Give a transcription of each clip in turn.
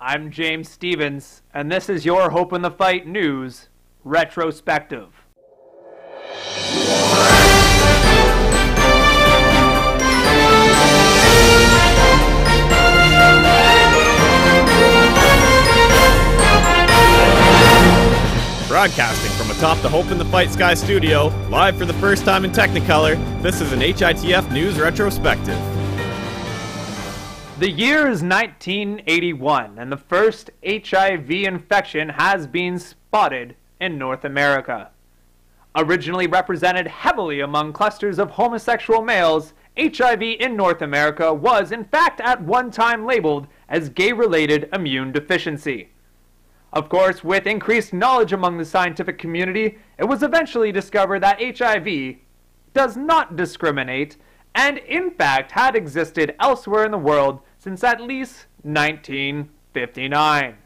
I'm James Stevens, and this is your Hope in the Fight News Retrospective. Broadcasting from atop the Hope in the Fight Sky studio, live for the first time in Technicolor, this is an HITF News Retrospective. The year is 1981, and the first HIV infection has been spotted in North America. Originally represented heavily among clusters of homosexual males, HIV in North America was in fact at one time labeled as gay-related immune deficiency. Of course, with increased knowledge among the scientific community, it was eventually discovered that HIV does not discriminate and in fact had existed elsewhere in the world since at least 1959.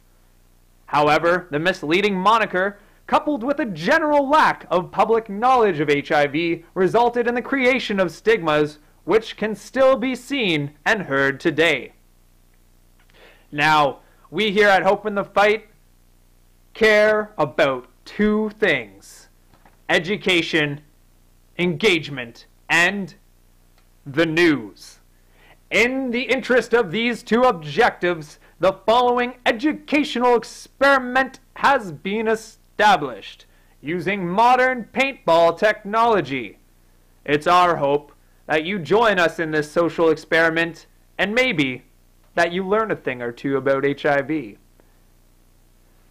However, the misleading moniker, coupled with a general lack of public knowledge of HIV, resulted in the creation of stigmas which can still be seen and heard today. Now, we here at Hope in the Fight care about two things: education, engagement, and the news. In the interest of these two objectives, the following educational experiment has been established using modern paintball technology. It's our hope that you join us in this social experiment and maybe that you learn a thing or two about HIV.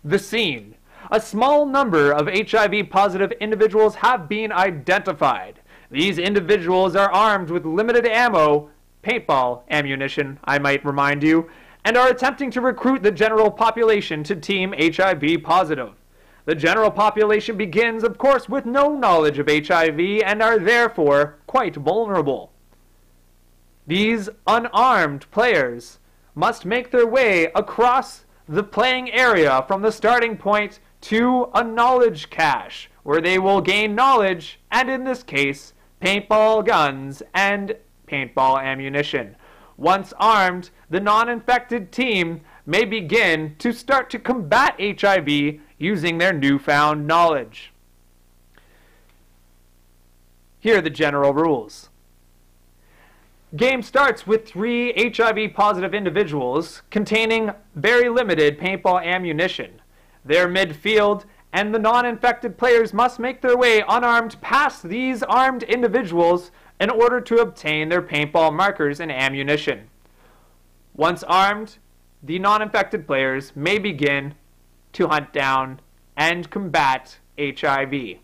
The scene. A small number of HIV-positive individuals have been identified. These individuals are armed with limited ammo, paintball ammunition, I might remind you, and are attempting to recruit the general population to Team HIV positive. The general population begins, of course, with no knowledge of HIV and are therefore quite vulnerable. These unarmed players must make their way across the playing area from the starting point to a knowledge cache, where they will gain knowledge, and in this case, paintball guns and paintball ammunition. Once armed, the non-infected team may begin to start to combat HIV using their newfound knowledge. Here are the general rules. Game starts with 3 HIV-positive individuals containing very limited paintball ammunition. They're midfield, and the non-infected players must make their way unarmed past these armed individuals in order to obtain their paintball markers and ammunition. Once armed, the non-infected players may begin to hunt down and combat HIV.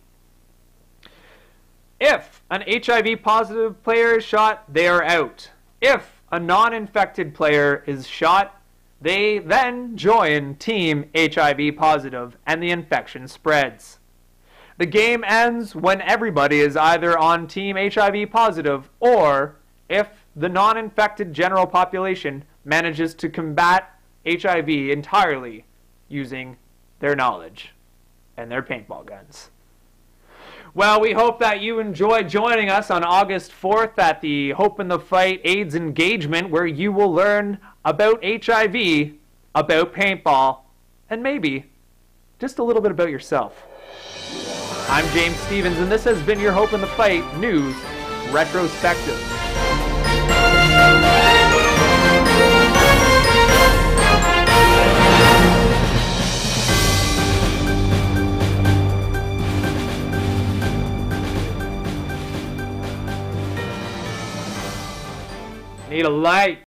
If an HIV-positive player is shot, they are out. If a non-infected player is shot, they then join Team HIV-positive and the infection spreads. The game ends when everybody is either on Team HIV-positive or if the non-infected general population manages to combat HIV entirely using their knowledge and their paintball guns. Well, we hope that you enjoy joining us on August 4th at the Hope in the Fight AIDS Engagement, where you will learn about HIV, about paintball, and maybe just a little bit about yourself. I'm James Stevens, and this has been your Hope in the Fight News Retrospective. Need a light.